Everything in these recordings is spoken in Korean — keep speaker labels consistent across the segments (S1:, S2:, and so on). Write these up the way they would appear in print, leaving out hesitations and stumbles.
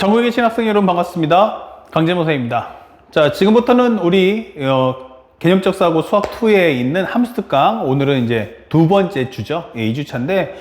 S1: 전국에 계신 학생 여러분 반갑습니다. 강재모 선생님입니다. 자, 지금부터는 우리 개념적 사고 수학 2에 있는 함수 특강, 오늘은 이제 두 번째 주죠. 2주차인데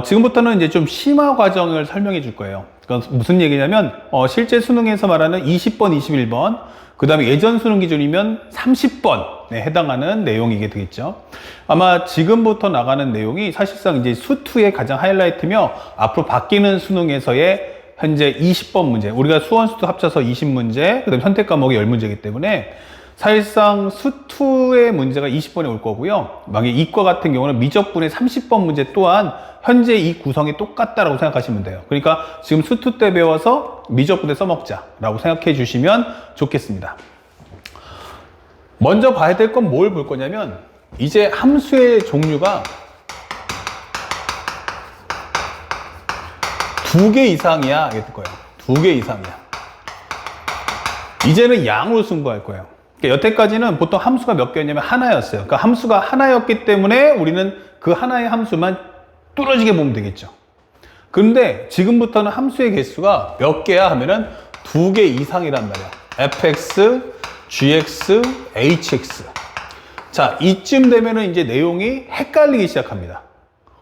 S1: 지금부터는 이제 좀 심화 과정을 설명해 줄 거예요. 그러니까 무슨 얘기냐면 실제 수능에서 말하는 20번, 21번, 그 다음에 예전 수능 기준이면 30번에 해당하는 내용이게 되겠죠. 아마 지금부터 나가는 내용이 사실상 이제 수2의 가장 하이라이트며 앞으로 바뀌는 수능에서의 현재 20번 문제, 우리가 수원, 수투 합쳐서 20문제, 그 다음에 선택 과목이 10문제이기 때문에 사실상 수2의 문제가 20번이 올 거고요. 만약에 이과 같은 경우는 미적분의 30번 문제 또한 현재 이 구성이 똑같다라고 생각하시면 돼요. 그러니까 지금 수2 때 배워서 미적분에 써먹자라고 생각해 주시면 좋겠습니다. 먼저 봐야 될 건 뭘 볼 거냐면 이제 함수의 종류가 2개 이상이야. 이게 될 거예요. 2개 이상이야. 이제는 양으로 승부할 거예요. 그러니까 여태까지는 보통 함수가 몇 개였냐면 하나였어요. 그러니까 함수가 하나였기 때문에 우리는 그 하나의 함수만 뚫어지게 보면 되겠죠. 그런데 지금부터는 함수의 개수가 몇 개야 하면은 2개 이상이란 말이야. fx, gx, hx. 자, 이쯤 되면은 이제 내용이 헷갈리기 시작합니다.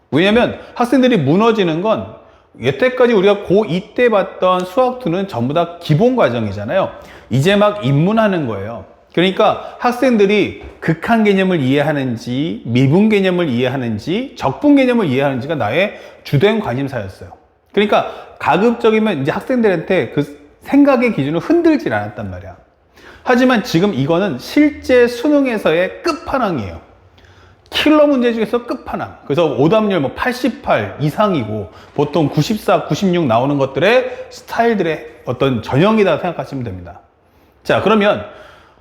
S1: 왜냐면 학생들이 무너지는 건 여태까지 우리가 고2 때 봤던 수학2는 전부 다 기본 과정이잖아요. 이제 막 입문하는 거예요. 그러니까 학생들이 극한 개념을 이해하는지, 미분 개념을 이해하는지, 적분 개념을 이해하는지가 나의 주된 관심사였어요. 그러니까 가급적이면 이제 학생들한테 그 생각의 기준을 흔들질 않았단 말이야. 하지만 지금 이거는 실제 수능에서의 끝판왕이에요. 킬러 문제 중에서 끝판왕. 그래서 오답률 뭐 88 이상이고 보통 94, 96 나오는 것들의 스타일들의 어떤 전형이다 생각하시면 됩니다. 자, 그러면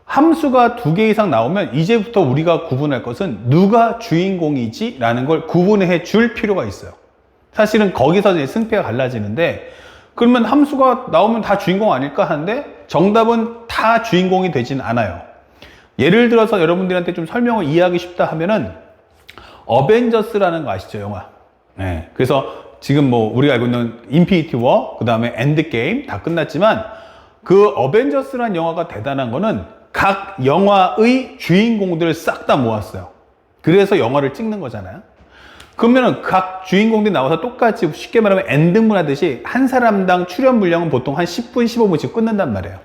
S1: 함수가 2개 이상 나오면 이제부터 우리가 구분할 것은 누가 주인공이지? 라는 걸 구분해 줄 필요가 있어요. 사실은 거기서 이제 승패가 갈라지는데 그러면 함수가 나오면 다 주인공 아닐까 하는데 정답은 다 주인공이 되진 않아요. 예를 들어서 여러분들한테 좀 설명을 이해하기 쉽다 하면은 어벤져스라는 거 아시죠? 영화. 네. 그래서 지금 뭐 우리가 알고 있는 인피니티 워, 그 다음에 엔드게임 다 끝났지만 그 어벤져스라는 영화가 대단한 거는 각 영화의 주인공들을 싹 다 모았어요. 그래서 영화를 찍는 거잖아요. 그러면은 각 주인공들이 나와서 똑같이 쉽게 말하면 엔딩문 하듯이 한 사람당 출연 분량은 보통 한 10분, 15분씩 끊는단 말이에요.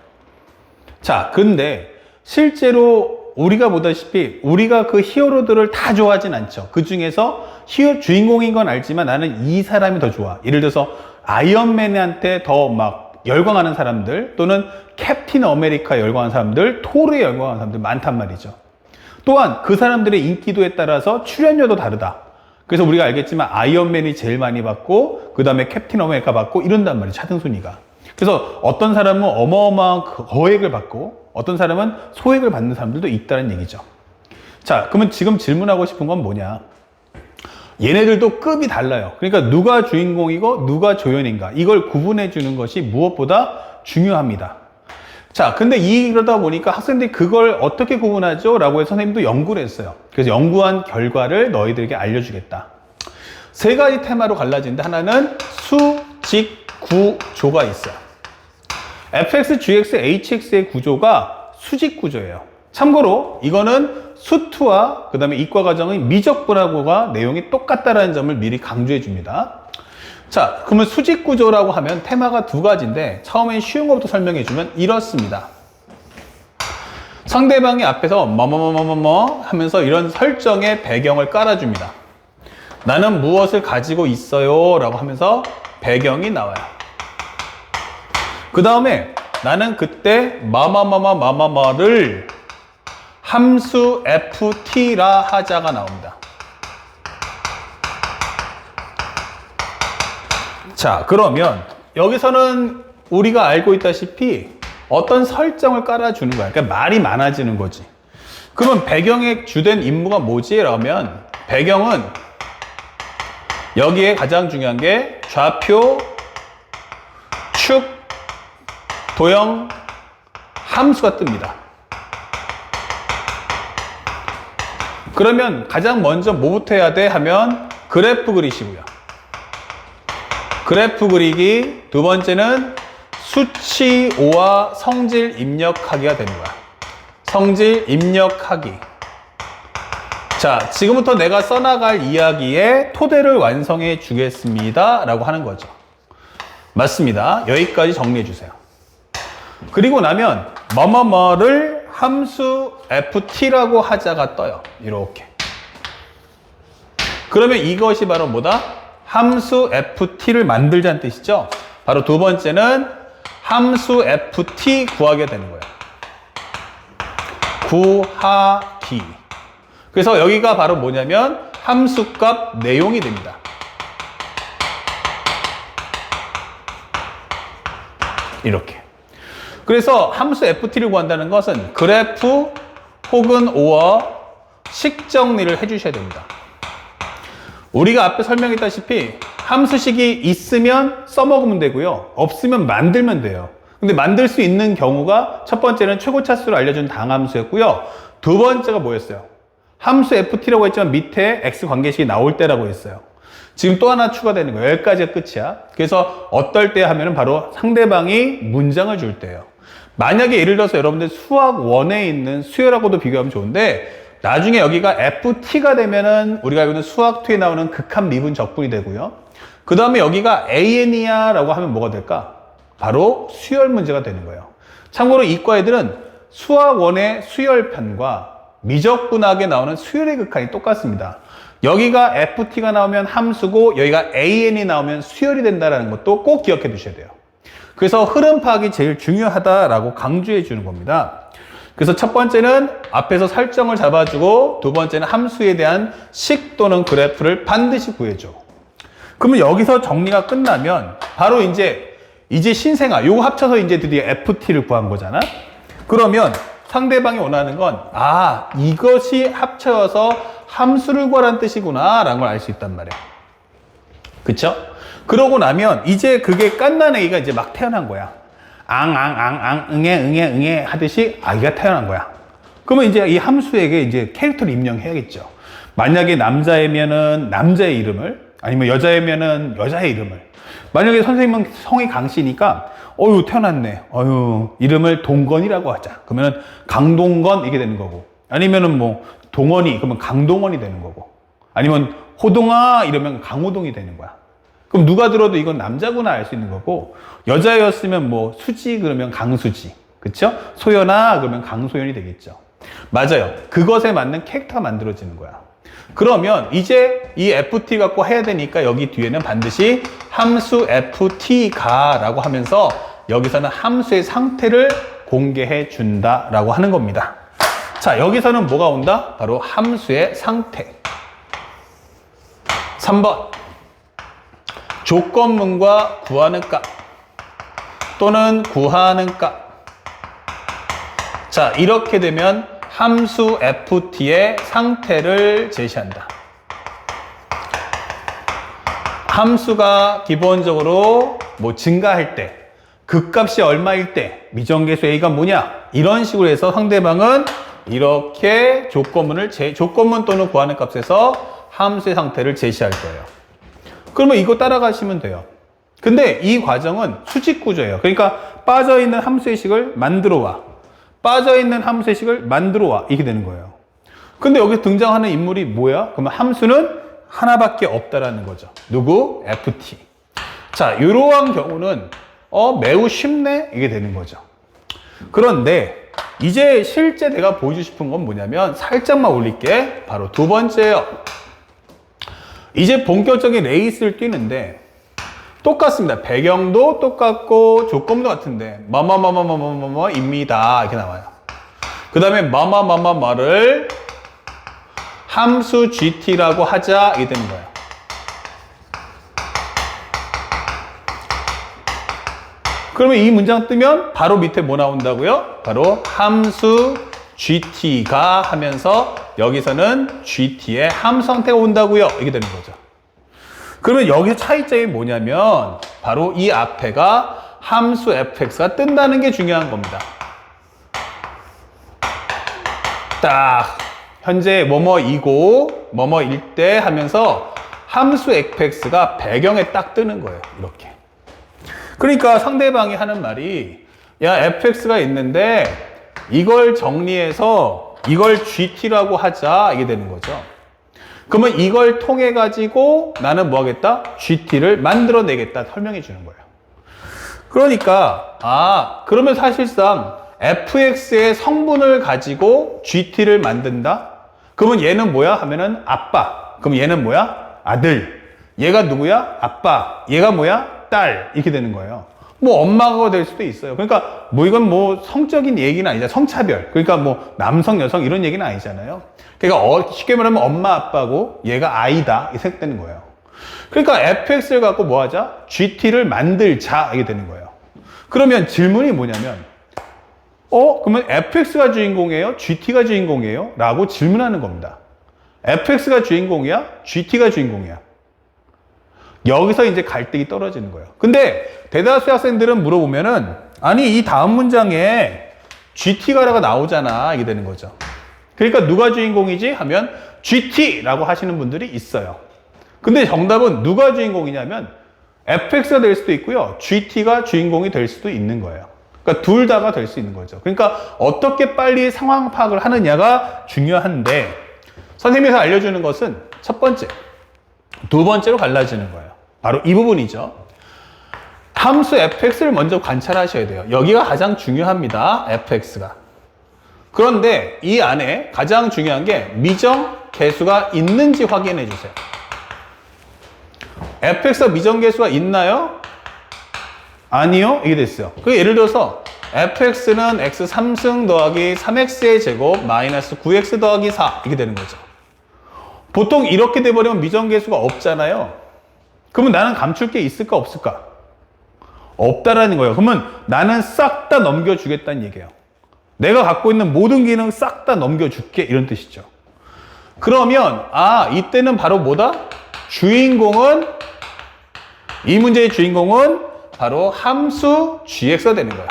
S1: 자, 근데 실제로 우리가 보다시피 우리가 그 히어로들을 다 좋아하진 않죠. 그 중에서 주인공인 건 알지만 나는 이 사람이 더 좋아. 예를 들어서 아이언맨한테 더 막 열광하는 사람들, 또는 캡틴 아메리카에 열광하는 사람들, 토르에 열광하는 사람들 많단 말이죠. 또한 그 사람들의 인기도에 따라서 출연료도 다르다. 그래서 우리가 알겠지만 아이언맨이 제일 많이 받고 그 다음에 캡틴 아메리카 받고 이런단 말이에요. 차등 순위가. 그래서 어떤 사람은 어마어마한 거액을 받고 어떤 사람은 소액을 받는 사람들도 있다는 얘기죠. 자, 그러면 지금 질문하고 싶은 건 뭐냐? 얘네들도 급이 달라요. 그러니까 누가 주인공이고 누가 조연인가 이걸 구분해 주는 것이 무엇보다 중요합니다. 자, 근데 이러다 보니까 학생들이 그걸 어떻게 구분하죠? 라고 해서 선생님도 연구를 했어요. 그래서 연구한 결과를 너희들에게 알려주겠다. 3가지 테마로 갈라지는데 하나는 수직 구조가 있어요. fx, gx, hx의 구조가 수직 구조예요. 참고로 이거는 수2와 그 다음에 이과 과정의 미적분하고가 내용이 똑같다라는 점을 미리 강조해 줍니다. 자, 그러면 수직 구조라고 하면 테마가 2가지인데 처음엔 쉬운 것부터 설명해 주면 이렇습니다. 상대방이 앞에서 뭐뭐뭐뭐뭐 하면서 이런 설정의 배경을 깔아줍니다. 나는 무엇을 가지고 있어요 라고 하면서 배경이 나와요. 그 다음에 나는 그때 마마마마마마마를 함수 ft라 하자가 나옵니다. 자, 그러면 여기서는 우리가 알고 있다시피 어떤 설정을 깔아주는 거야. 그러니까 말이 많아지는 거지. 그러면 배경의 주된 임무가 뭐지? 라면 배경은 여기에 가장 중요한 게 좌표, 축, 도형, 함수가 뜹니다. 그러면 가장 먼저 뭐부터 해야 돼? 하면 그래프 그리시고요. 그래프 그리기, 두 번째는 수치 5와 성질 입력하기가 되는 거야. 성질 입력하기. 자, 지금부터 내가 써나갈 이야기의 토대를 완성해 주겠습니다 라고 하는 거죠. 맞습니다. 여기까지 정리해 주세요. 그리고 나면 뭐뭐뭐를 함수 ft라고 하자가 떠요. 이렇게. 그러면 이것이 바로 뭐다? 함수 ft를 만들자는 뜻이죠. 바로 두 번째는 함수 ft 구하게 되는 거예요. 구하기. 그래서 여기가 바로 뭐냐면 함수값 내용이 됩니다. 이렇게. 그래서 함수 ft를 구한다는 것은 그래프 혹은 오어 식 정리를 해주셔야 됩니다. 우리가 앞에 설명했다시피 함수식이 있으면 써먹으면 되고요. 없으면 만들면 돼요. 근데 만들 수 있는 경우가 첫 번째는 최고차수를 알려준 당함수였고요. 두 번째가 뭐였어요? 함수 ft라고 했지만 밑에 x 관계식이 나올 때라고 했어요. 지금 또 하나 추가되는 거예요. 여기까지가 끝이야. 그래서 어떨 때 하면은 바로 상대방이 문장을 줄 때예요. 만약에 예를 들어서 여러분들 수학 1에 있는 수열하고도 비교하면 좋은데 나중에 여기가 ft가 되면은 우리가 알고 있는 수학 2에 나오는 극한 미분 적분이 되고요. 그 다음에 여기가 an이야 라고 하면 뭐가 될까? 바로 수열 문제가 되는 거예요. 참고로 이과 애들은 수학 1의 수열편과 미적분학에 나오는 수열의 극한이 똑같습니다. 여기가 ft가 나오면 함수고 여기가 an이 나오면 수열이 된다는 것도 꼭 기억해 두셔야 돼요. 그래서 흐름 파악이 제일 중요하다라고 강조해 주는 겁니다. 그래서 첫 번째는 앞에서 설정을 잡아주고 두 번째는 함수에 대한 식 또는 그래프를 반드시 구해줘. 그러면 여기서 정리가 끝나면 바로 이제 신생아 요거 합쳐서 이제 드디어 ft를 구한 거잖아. 그러면 상대방이 원하는 건 이것이 합쳐서 함수를 구하라는 뜻이구나 라는 걸 알 수 있단 말이야. 그쵸? 그러고 나면 이제 그게 깐난 애기가 이제 막 태어난 거야. 응애 하듯이 아기가 태어난 거야. 그러면 이제 이 함수에게 이제 캐릭터를 입력해야겠죠. 만약에 남자이면은 남자의 이름을, 아니면 여자이면은 여자의 이름을. 만약에 선생님은 성이 강씨니까 태어났네. 이름을 동건이라고 하자. 그러면 강동건 이게 되는 거고. 아니면은 뭐 동원이 그러면 강동원이 되는 거고. 아니면 호동아 이러면 강호동이 되는 거야. 그럼 누가 들어도 이건 남자구나 알 수 있는 거고, 여자였으면 뭐 수지 그러면 강수지, 그쵸? 소연아 그러면 강소연이 되겠죠. 맞아요. 그것에 맞는 캐릭터가 만들어지는 거야. 그러면 이제 이 ft 갖고 해야 되니까 여기 뒤에는 반드시 함수 ft가 라고 하면서 여기서는 함수의 상태를 공개해 준다 라고 하는 겁니다. 자, 여기서는 뭐가 온다? 바로 함수의 상태. 3번. 조건문과 구하는 값 또는 구하는 값. 자, 이렇게 되면 함수 ft의 상태를 제시한다. 함수가 기본적으로 뭐 증가할 때, 극값이 얼마일 때, 미정계수 a가 뭐냐, 이런 식으로 해서 상대방은 이렇게 조건문 또는 구하는 값에서 함수의 상태를 제시할 거예요. 그러면 이거 따라가시면 돼요. 근데 이 과정은 수직 구조예요. 그러니까 빠져있는 함수의 식을 만들어 와. 빠져있는 함수의 식을 만들어 와. 이게 되는 거예요. 근데 여기 등장하는 인물이 뭐야? 그러면 함수는 하나밖에 없다라는 거죠. 누구? ft. 자, 이러한 경우는 매우 쉽네? 이게 되는 거죠. 그런데 이제 실제 내가 보여주고 싶은 건 뭐냐면 살짝만 올릴게. 바로 두 번째예요. 이제 본격적인 레이스를 뛰는데 똑같습니다. 배경도 똑같고 조건도 같은데 뭐뭐뭐뭐뭐뭐뭐입니다 이렇게 나와요. 그 다음에 뭐뭐뭐뭐를 함수 gt라고 하자 이게 되는 거예요. 그러면 이 문장 뜨면 바로 밑에 뭐 나온다고요? 바로 함수 gt가 하면서 여기서는 gt의 함수 상태가 온다고요. 이게 되는 거죠. 그러면 여기서 차이점이 뭐냐면 바로 이 앞에가 함수 fx가 뜬다는 게 중요한 겁니다. 딱 현재 뭐뭐이고 뭐뭐일 때 하면서 함수 fx가 배경에 딱 뜨는 거예요. 이렇게. 그러니까 상대방이 하는 말이 야 fx가 있는데 이걸 정리해서 이걸 gt라고 하자 이게 되는 거죠. 그러면 이걸 통해 가지고 나는 뭐 하겠다? gt를 만들어내겠다 설명해 주는 거예요. 그러니까 그러면 사실상 fx의 성분을 가지고 gt를 만든다? 그러면 얘는 뭐야? 하면은 아빠. 그럼 얘는 뭐야? 아들. 얘가 누구야? 아빠. 얘가 뭐야? 딸. 이렇게 되는 거예요. 뭐 엄마가 될 수도 있어요. 그러니까 뭐 이건 뭐 성적인 얘기는 아니잖아. 성차별. 그러니까 뭐 남성, 여성 이런 얘기는 아니잖아요. 그러니까 쉽게 말하면 엄마, 아빠고 얘가 아이다. 이 생각되는 거예요. 그러니까 fx를 갖고 뭐 하자? gt를 만들자. 이게 되는 거예요. 그러면 질문이 뭐냐면 그러면 fx가 주인공이에요? gt가 주인공이에요? 라고 질문하는 겁니다. fx가 주인공이야? gt가 주인공이야? 여기서 이제 갈등이 떨어지는 거예요. 근데 대다수 학생들은 물어보면은 아니 이 다음 문장에 gt가라고 나오잖아 이게 되는 거죠. 그러니까 누가 주인공이지? 하면 gt라고 하시는 분들이 있어요. 근데 정답은 누가 주인공이냐면 fx가 될 수도 있고요. gt가 주인공이 될 수도 있는 거예요. 그러니까 둘 다가 될 수 있는 거죠. 그러니까 어떻게 빨리 상황 파악을 하느냐가 중요한데 선생님께서 알려주는 것은 첫 번째, 두 번째로 갈라지는 거예요. 바로 이 부분이죠. 함수 fx를 먼저 관찰하셔야 돼요. 여기가 가장 중요합니다. fx가. 그런데 이 안에 가장 중요한 게 미정 계수가 있는지 확인해 주세요. fx가 미정 계수가 있나요? 아니요. 이게 됐어요. 그 예를 들어서 fx는 x 3승 더하기 3x의 제곱 마이너스 9x 더하기 4 이렇게 되는 거죠. 보통 이렇게 돼버리면 미정계수가 없잖아요. 그러면 나는 감출 게 있을까 없을까? 없다라는 거예요. 그러면 나는 싹 다 넘겨주겠다는 얘기예요. 내가 갖고 있는 모든 기능 싹 다 넘겨줄게 이런 뜻이죠. 그러면 이때는 바로 뭐다? 이 문제의 주인공은 바로 함수 gx가 되는 거야.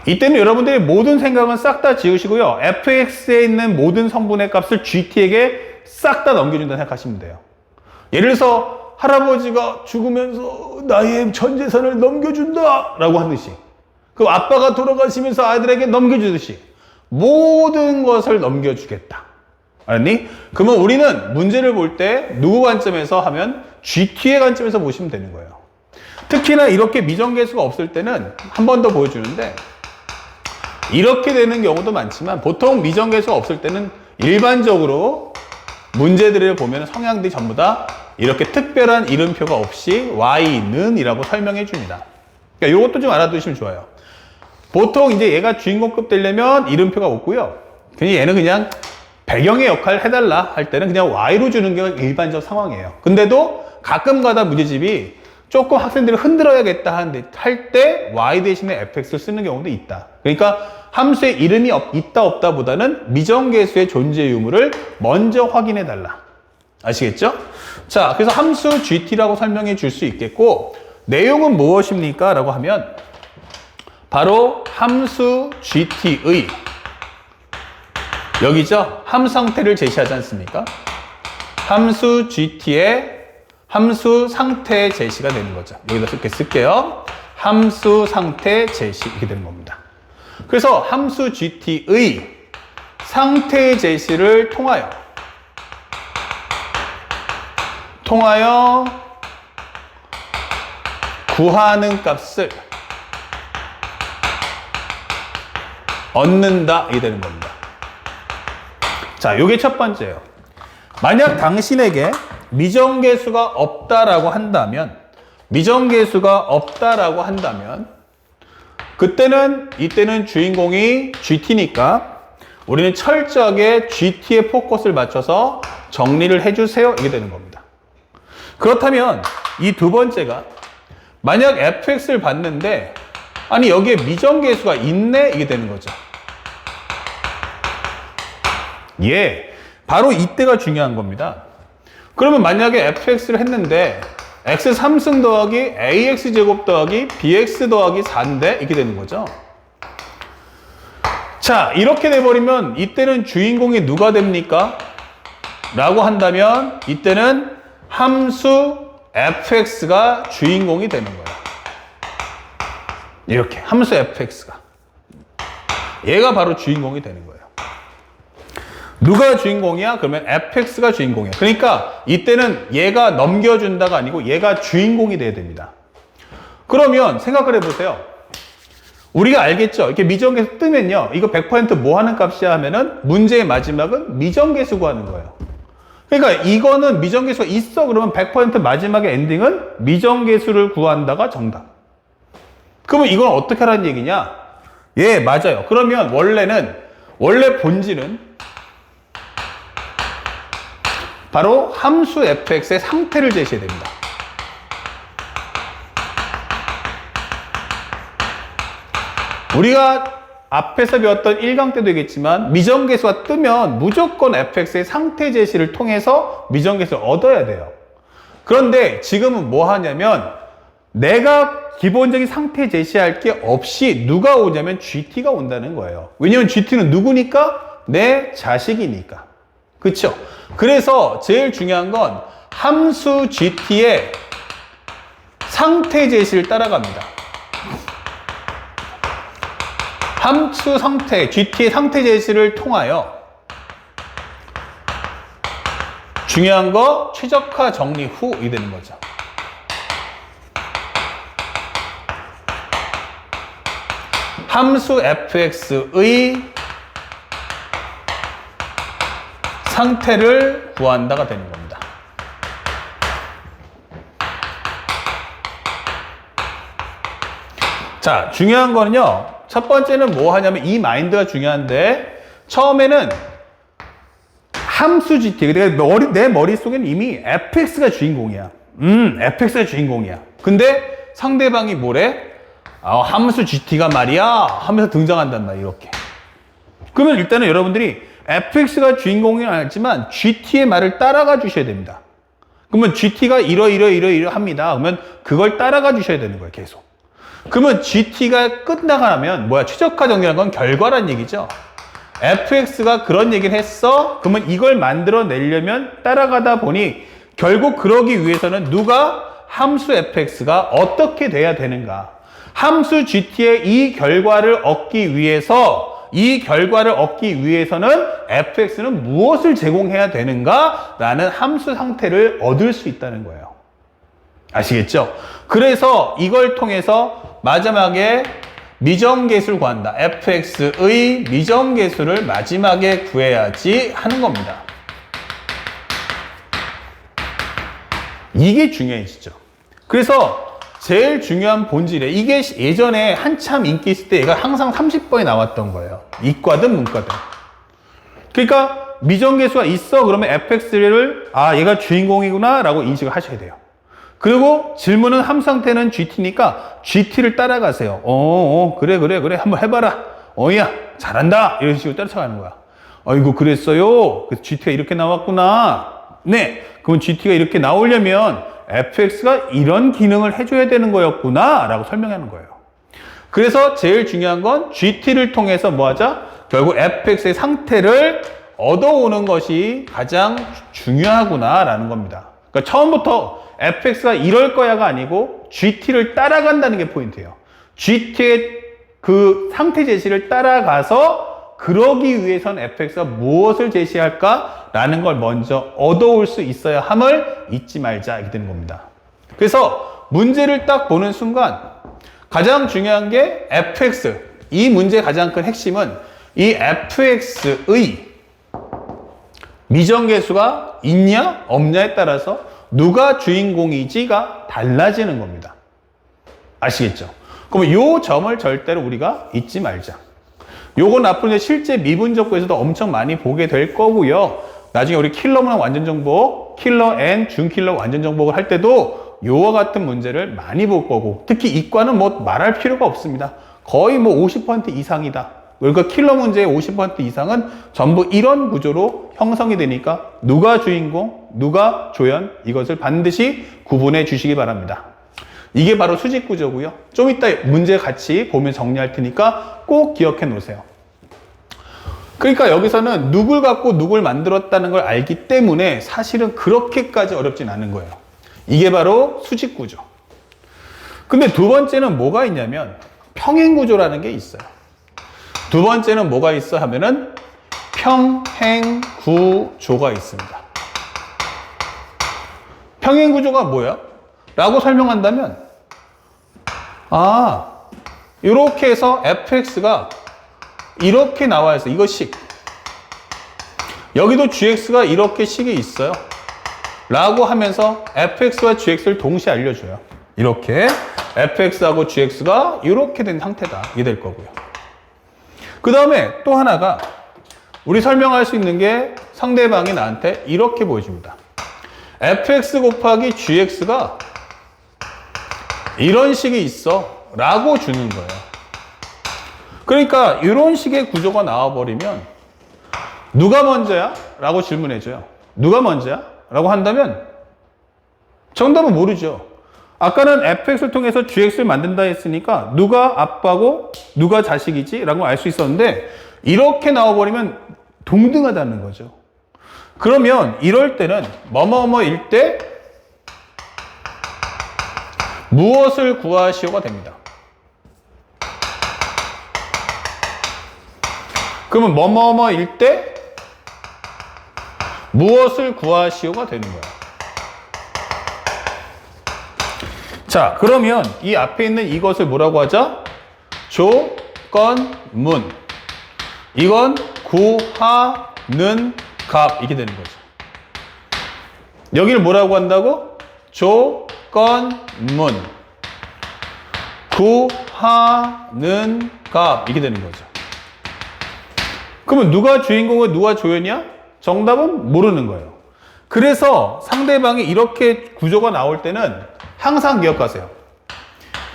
S1: 이때는 여러분들의 모든 생각은 싹 다 지우시고요. fx에 있는 모든 성분의 값을 gt에게 싹 다 넘겨준다 생각하시면 돼요. 예를 들어서 할아버지가 죽으면서 나의 전 재산을 넘겨준다 라고 하듯이 그 아빠가 돌아가시면서 아이들에게 넘겨주듯이 모든 것을 넘겨주겠다. 알았니? 그러면 우리는 문제를 볼 때 누구 관점에서 하면 gt의 관점에서 보시면 되는 거예요. 특히나 이렇게 미정계수가 없을 때는 한 번 더 보여주는데 이렇게 되는 경우도 많지만 보통 미정계수가 없을 때는 일반적으로 문제들을 보면 성향들이 전부 다 이렇게 특별한 이름표가 없이 y는 이라고 설명해 줍니다. 그러니까 이것도 좀 알아두시면 좋아요. 보통 이제 얘가 주인공급 되려면 이름표가 없고요. 그냥 얘는 그냥 배경의 역할을 해달라 할 때는 그냥 y로 주는 게 일반적 상황이에요. 근데도 가끔가다 문제집이 조금 학생들을 흔들어야겠다 할 때 y 대신에 fx를 쓰는 경우도 있다. 그러니까 함수의 이름이 있다 없다 보다는 미정계수의 존재 유무를 먼저 확인해 달라. 아시겠죠? 자, 그래서 함수 gt라고 설명해 줄 수 있겠고 내용은 무엇입니까? 라고 하면 바로 함수 gt의 여기죠? 함수 상태를 제시하지 않습니까? 함수 gt의 함수 상태 제시가 되는 거죠. 여기다 이렇게 쓸게요. 함수 상태 제시 이렇게 되는 겁니다. 그래서 함수 gt의 상태 제시를 통하여 구하는 값을 얻는다 이게 되는 겁니다. 자, 요게 첫 번째예요. 만약 당신에게 미정계수가 없다라고 한다면 이때는 주인공이 gt니까 우리는 철저하게 gt에 포커스를 맞춰서 정리를 해주세요 이게 되는 겁니다. 그렇다면 이 두 번째가 만약 fx를 봤는데 아니 여기에 미정계수가 있네 이게 되는 거죠. 바로 이때가 중요한 겁니다. 그러면 만약에 fx를 했는데 x 3승 더하기 ax 제곱 더하기 bx 더하기 4인데 이렇게 되는 거죠. 자, 이렇게 돼버리면 이때는 주인공이 누가 됩니까? 라고 한다면 이때는 함수 fx가 주인공이 되는 거예요. 이렇게 함수 fx가 얘가 바로 주인공이 되는 거예요. 누가 주인공이야? 그러면 fx가 주인공이야. 그러니까 이때는 얘가 넘겨준다가 아니고 얘가 주인공이 돼야 됩니다. 그러면 생각을 해보세요. 우리가 알겠죠? 이렇게 미정계수 뜨면요, 이거 100% 뭐 하는 값이야 하면은 문제의 마지막은 미정계수 구하는 거예요. 그러니까 이거는 미정계수가 있어 그러면 100% 마지막에 엔딩은 미정계수를 구한다가 정답. 그러면 이건 어떻게 하라는 얘기냐? 예, 맞아요. 그러면 원래 본질은 바로 함수 fx의 상태를 제시해야 됩니다. 우리가 앞에서 배웠던 1강 때도 얘기했지만 미정계수가 뜨면 무조건 fx의 상태 제시를 통해서 미정계수를 얻어야 돼요. 그런데 지금은 뭐 하냐면 내가 기본적인 상태 제시할 게 없이 누가 오냐면 GT가 온다는 거예요. 왜냐면 GT는 누구니까? 내 자식이니까. 그쵸? 그래서 제일 중요한 건 함수 GT의 상태 제시를 따라갑니다. 함수 상태, GT의 상태 제시를 통하여 중요한 거 최적화 정리 후 이 되는 거죠. 함수 fx의 상태를 구한다가 되는 겁니다. 자, 중요한 거는요. 첫 번째는 뭐 하냐면 이 마인드가 중요한데 처음에는 함수 GT, 내 머릿속에는 이미 fx가 주인공이야. fx가 주인공이야. 근데 상대방이 뭐래? 함수 GT가 말이야 하면서 등장한단 말이야. 이렇게. 그러면 일단은 여러분들이 fx가 주인공은 알지만 GT의 말을 따라가 주셔야 됩니다. 그러면 GT가 이러 합니다. 그러면 그걸 따라가 주셔야 되는 거예요. 계속. 그러면 GT가 끝나가면 뭐야? 최적화 정리라는 건 결과란 얘기죠. fx가 그런 얘기를 했어. 그러면 이걸 만들어내려면 따라가다 보니 결국 그러기 위해서는 누가? 함수 fx가 어떻게 돼야 되는가? 함수 GT의 이 결과를 얻기 위해서는 fx는 무엇을 제공해야 되는가? 라는 함수 상태를 얻을 수 있다는 거예요. 아시겠죠? 그래서 이걸 통해서 마지막에 미정계수를 구한다. fx의 미정계수를 마지막에 구해야지 하는 겁니다. 이게 중요해지죠. 그래서 제일 중요한 본질에 이게 예전에 한참 인기 있을 때 얘가 항상 30번이 나왔던 거예요. 이과든 문과든. 그러니까 미정계수가 있어 그러면 fx를 얘가 주인공이구나 라고 인식을 하셔야 돼요. 그리고 질문은 함수 상태는 GT니까 GT를 따라가세요. 그래. 한번 해봐라. 야, 잘한다. 이런 식으로 따라가는 거야. 아이고, 그랬어요. 그래서 GT가 이렇게 나왔구나. 네. 그럼 GT가 이렇게 나오려면 fx가 이런 기능을 해줘야 되는 거였구나. 라고 설명하는 거예요. 그래서 제일 중요한 건 GT를 통해서 뭐 하자? 결국 fx의 상태를 얻어오는 것이 가장 중요하구나. 라는 겁니다. 그러니까 처음부터 fx가 이럴 거야가 아니고 GT를 따라간다는 게 포인트예요. GT의 그 상태 제시를 따라가서 그러기 위해선 fx가 무엇을 제시할까라는 걸 먼저 얻어올 수 있어야 함을 잊지 말자 이렇게 되는 겁니다. 그래서 문제를 딱 보는 순간 가장 중요한 게 fx, 이 문제의 가장 큰 핵심은 이 fx의 미정계수가 있냐 없냐에 따라서 누가 주인공이지가 달라지는 겁니다. 아시겠죠? 그럼 요 점을 절대로 우리가 잊지 말자. 요건 앞으로 이제 실제 미분적구에서도 엄청 많이 보게 될 거고요. 나중에 우리 킬러 문항 완전정복, 킬러 N, 준킬러 완전정복을 할 때도 요와 같은 문제를 많이 볼 거고, 특히 이과는 뭐 말할 필요가 없습니다. 거의 뭐 50% 이상이다. 그러니까 킬러 문제의 50% 이상은 전부 이런 구조로 형성이 되니까 누가 주인공, 누가 조연, 이것을 반드시 구분해 주시기 바랍니다. 이게 바로 수직 구조고요. 좀 이따 문제 같이 보면 정리할 테니까 꼭 기억해 놓으세요. 그러니까 여기서는 누굴 갖고 누굴 만들었다는 걸 알기 때문에 사실은 그렇게까지 어렵진 않은 거예요. 이게 바로 수직구조. 근데 두 번째는 뭐가 있냐면 평행구조라는 게 있어요. 두 번째는 뭐가 있어 하면은 평행구조가 있습니다. 평행구조가 뭐야? 라고 설명한다면 이렇게 해서 fx가 이렇게 나와 있어. 이거 식. 여기도 gx가 이렇게 식이 있어요. 라고 하면서 fx와 gx를 동시에 알려줘요. 이렇게 fx하고 gx가 이렇게 된 상태다. 이게 될 거고요. 그 다음에 또 하나가 우리 설명할 수 있는 게 상대방이 나한테 이렇게 보여줍니다. fx 곱하기 gx가 이런 식이 있어. 라고 주는 거예요. 그러니까 이런 식의 구조가 나와버리면 누가 먼저야? 라고 질문해줘요. 누가 먼저야? 라고 한다면 정답은 모르죠. 아까는 fx를 통해서 gx를 만든다 했으니까 누가 아빠고 누가 자식이지? 라고 알 수 있었는데 이렇게 나와버리면 동등하다는 거죠. 그러면 이럴 때는 뭐뭐뭐일 때 무엇을 구하시오가 됩니다. 그러면 뭐뭐뭐일 때 무엇을 구하시오가 되는 거예요. 자, 그러면 이 앞에 있는 이것을 뭐라고 하죠? 조건문. 이건 구하는 값. 이렇게 되는 거죠. 여기를 뭐라고 한다고? 조건문. 구하는 값. 이렇게 되는 거죠. 그러면 누가 주인공이고 누가 조연이야? 정답은 모르는 거예요. 그래서 상대방이 이렇게 구조가 나올 때는 항상 기억하세요.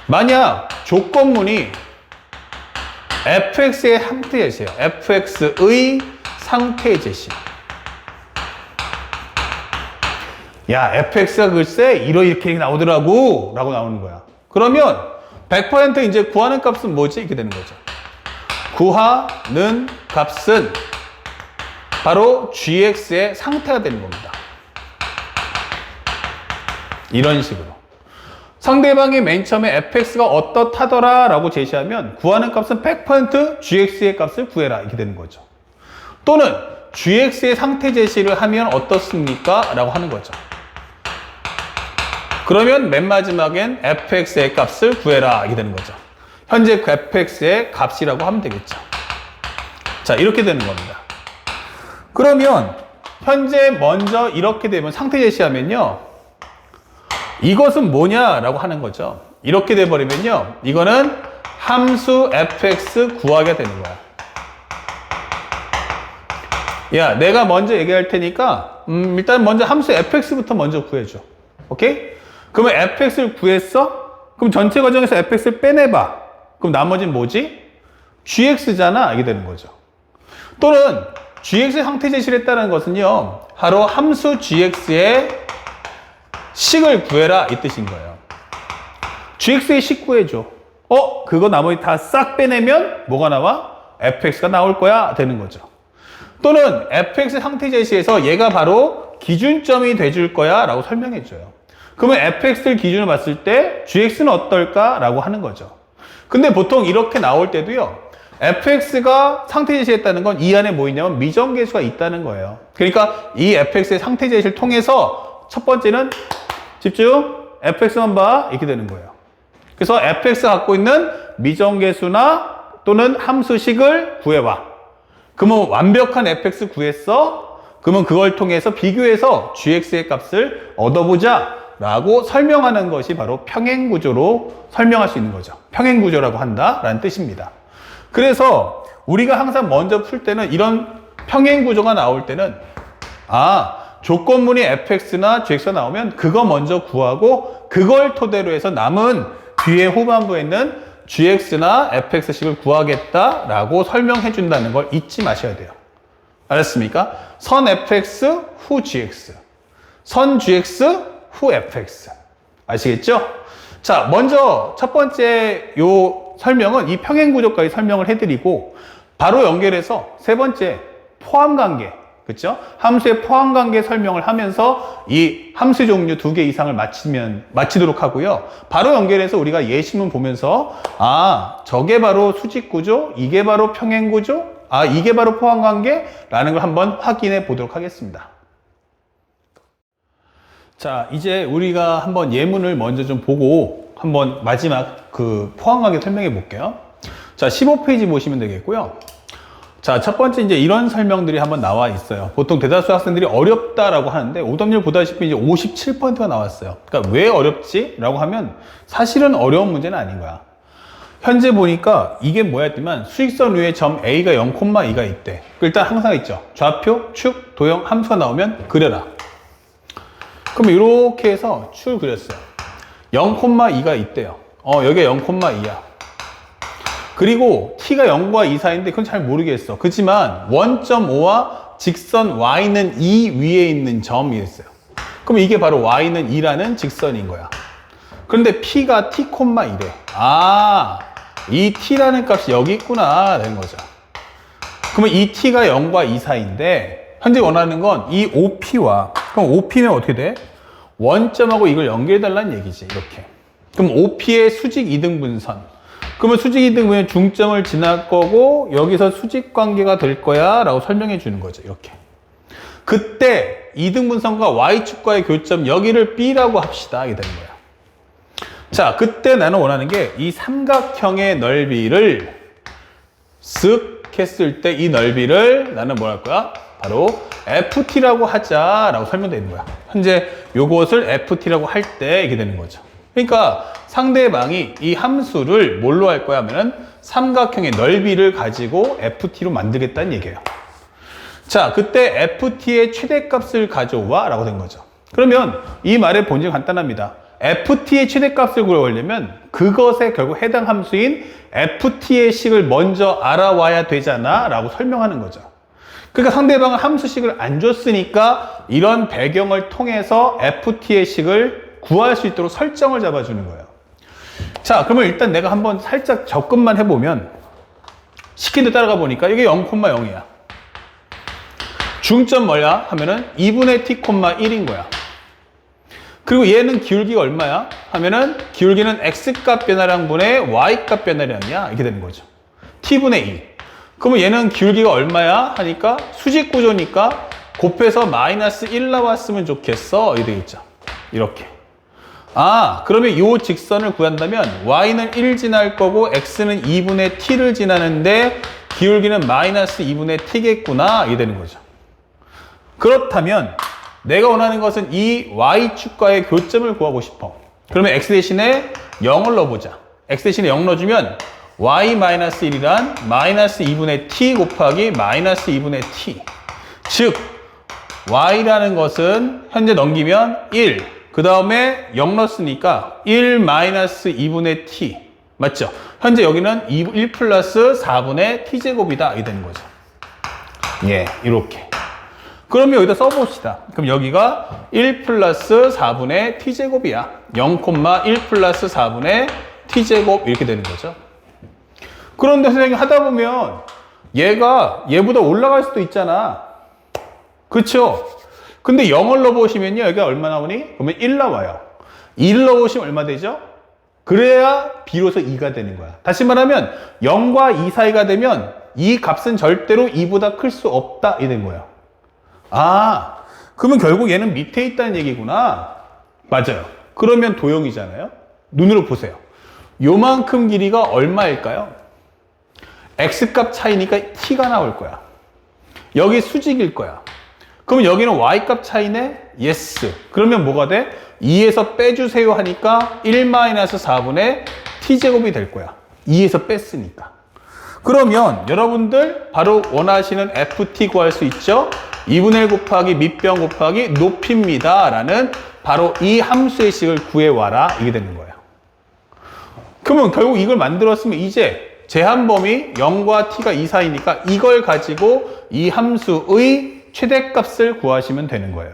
S1: 만약 조건문이 fx의 상태 제시예요. fx의 상태 제시. 야, fx가 글쎄 이렇게 나오더라고 라고 나오는 거야. 그러면 100% 이제 구하는 값은 뭐지? 이렇게 되는 거죠. 구하는 값은 바로 gx의 상태가 되는 겁니다. 이런 식으로. 상대방이 맨 처음에 fx가 어떻다더라 라고 제시하면 구하는 값은 100% gx의 값을 구해라. 이렇게 되는 거죠. 또는 gx의 상태 제시를 하면 어떻습니까? 라고 하는 거죠. 그러면 맨 마지막엔 fx의 값을 구해라. 이렇게 되는 거죠. 현재 fx의 값이라고 하면 되겠죠. 자, 이렇게 되는 겁니다. 그러면 현재 먼저 이렇게 되면 상태 제시하면요. 이것은 뭐냐라고 하는 거죠. 이렇게 돼버리면요. 이거는 함수 fx 구하게 되는 거야. 야, 내가 먼저 얘기할 테니까 일단 먼저 함수 fx부터 먼저 구해줘. 오케이? 그러면 fx를 구했어? 그럼 전체 과정에서 fx를 빼내봐. 그럼 나머지는 뭐지? gx잖아. 이게 되는 거죠. 또는 gx의 상태 제시를 했다는 것은요. 바로 함수 gx의 식을 구해라 이 뜻인 거예요. gx의 식 구해줘. 그거 나머지 다 싹 빼내면 뭐가 나와? fx가 나올 거야 되는 거죠. 또는 fx의 상태 제시에서 얘가 바로 기준점이 돼줄 거야 라고 설명해 줘요. 그러면 fx를 기준으로 봤을 때 gx는 어떨까? 라고 하는 거죠. 근데 보통 이렇게 나올 때도요. fx가 상태 제시했다는 건 이 안에 뭐 있냐면 미정계수가 있다는 거예요. 그러니까 이 fx의 상태 제시를 통해서 첫 번째는 집중, fx만 봐 이렇게 되는 거예요. 그래서 fx가 갖고 있는 미정계수나 또는 함수식을 구해봐. 그러면 완벽한 fx 구했어? 그러면 그걸 통해서 비교해서 gx의 값을 얻어보자 라고 설명하는 것이 바로 평행구조로 설명할 수 있는 거죠. 평행구조라고 한다라는 뜻입니다. 그래서 우리가 항상 먼저 풀 때는 이런 평행구조가 나올 때는 조건문이 fx나 gx가 나오면 그거 먼저 구하고 그걸 토대로 해서 남은 뒤에 후반부에 있는 gx나 fx식을 구하겠다라고 설명해 준다는 걸 잊지 마셔야 돼요. 알았습니까? 선 fx 후 gx, 선 gx 후 fx. 아시겠죠? 자, 먼저 첫 번째 요 설명은 이 평행구조까지 설명을 해드리고 바로 연결해서 세 번째 포함관계, 그렇죠? 함수의 포함관계 설명을 하면서 이 함수 종류 2개 이상을 마치도록 하고요. 바로 연결해서 우리가 예시문 보면서 저게 바로 수직구조, 이게 바로 평행구조, 이게 바로 포함관계라는 걸 한번 확인해 보도록 하겠습니다. 자, 이제 우리가 한번 예문을 먼저 좀 보고 한번 마지막 그 포함관계 설명해 볼게요. 자, 15페이지 보시면 되겠고요. 자, 첫 번째 이제 이런 설명들이 한번 나와 있어요. 보통 대다수 학생들이 어렵다라고 하는데 오답률 보다시피 이제 57%가 나왔어요. 그러니까 왜 어렵지? 라고 하면 사실은 어려운 문제는 아닌 거야. 현재 보니까 이게 뭐였지만 수직선 위에 점 A가 0,2가 있대. 일단 항상 있죠. 좌표, 축, 도형, 함수가 나오면 그려라. 그럼 이렇게 해서 축을 그렸어요. 0,2가 있대요. 여기가 0,2야. 그리고 t가 0과 2 사이인데 그건 잘 모르겠어. 그렇지만 1.5와 직선 y는 2 위에 있는 점이 있어요. 그럼 이게 바로 y는 2라는 직선인 거야. 그런데 p가 t,2래. 이 t라는 값이 여기 있구나 된 거죠. 그러면 이 t가 0과 2 사이인데 현재 원하는 건 이 OP와, 그럼 OP면 어떻게 돼? 원점하고 이걸 연결해달라는 얘기지, 이렇게. 그럼 OP의 수직 이등분선. 그러면 수직 이등분의 중점을 지날 거고, 여기서 수직 관계가 될 거야, 라고 설명해 주는 거죠, 이렇게. 그때 이등분선과 Y축과의 교점, 여기를 B라고 합시다, 이게 되는 거야. 자, 그때 나는 원하는 게 이 삼각형의 넓이를 쓱 했을 때 이 넓이를 나는 뭐 할 거야? 바로 FT라고 하자라고 설명되어 있는 거야. 현재 요것을 FT라고 할 때 이게 되는 거죠. 그러니까 상대방이 이 함수를 뭘로 할 거야 하면은 삼각형의 넓이를 가지고 FT로 만들겠다는 얘기예요. 자, 그때 FT의 최대값을 가져와 라고 된 거죠. 그러면 이 말의 본질은 간단합니다. FT의 최대값을 구하려면 그것에 결국 해당 함수인 FT의 식을 먼저 알아와야 되잖아 라고 설명하는 거죠. 그러니까 상대방은 함수식을 안 줬으니까 이런 배경을 통해서 FT의 식을 구할 수 있도록 설정을 잡아주는 거예요. 자, 그러면 일단 내가 한번 살짝 접근만 해보면 시킨 대 따라가 보니까 이게 0,0이야. 중점 뭐야? 하면은 2분의 t,1인 거야. 그리고 얘는 기울기가 얼마야? 하면은 기울기는 x값 변화량 분의 y값 변화량이야. 이렇게 되는 거죠. t분의 2. 그러면 얘는 기울기가 얼마야? 하니까 수직 구조니까 곱해서 마이너스 1 나왔으면 좋겠어. 이렇게 되겠죠. 이렇게. 그러면 이 직선을 구한다면 y는 1 지날 거고 x는 2분의 t를 지나는데 기울기는 마이너스 2분의 t겠구나. 이게 되는 거죠. 그렇다면 내가 원하는 것은 이 y축과의 교점을 구하고 싶어. 그러면 x 대신에 0을 넣어보자. x 대신에 0 넣어주면 y-1이란 마이너스 2분의 t 곱하기 마이너스 2분의 t. 즉 y라는 것은 현재 넘기면 1. 그 다음에 0 넣었으니까 1 마이너스 2분의 t. 맞죠? 현재 여기는 1 플러스 4분의 t제곱이다. 이게 되는 거죠. 예, 이렇게. 그러면 여기다 써봅시다. 그럼 여기가 1 플러스 4분의 t제곱이야. 0,1 플러스 4분의 t제곱 이렇게 되는 거죠. 그런데 선생님 하다 보면 얘가 얘보다 올라갈 수도 있잖아. 그렇죠? 근데 0을 넣어보시면요. 여기가 얼마 나오니? 그러면 1 나와요. 1 넣어보시면 얼마 되죠? 그래야 비로소 2가 되는 거야. 다시 말하면 0과 2 사이가 되면 이 값은 절대로 2보다 클 수 없다. 이 된 거야. 그러면 결국 얘는 밑에 있다는 얘기구나. 맞아요. 그러면 도형이잖아요. 눈으로 보세요. 요만큼 길이가 얼마일까요? x값 차이니까 t가 나올 거야. 여기 수직일 거야. 그러면 여기는 y값 차이네? yes. 그러면 뭐가 돼? 2에서 빼주세요 하니까 1-4분의 t제곱이 될 거야. 2에서 뺐으니까. 그러면 여러분들 바로 원하시는 ft 구할 수 있죠? 2분의 1 곱하기 밑변 곱하기 높이입니다. 라는 바로 이 함수의 식을 구해와라. 이게 되는 거예요. 그러면 결국 이걸 만들었으면 이제 제한범위 0과 t가 2 사이니까 이걸 가지고 이 함수의 최대값을 구하시면 되는 거예요.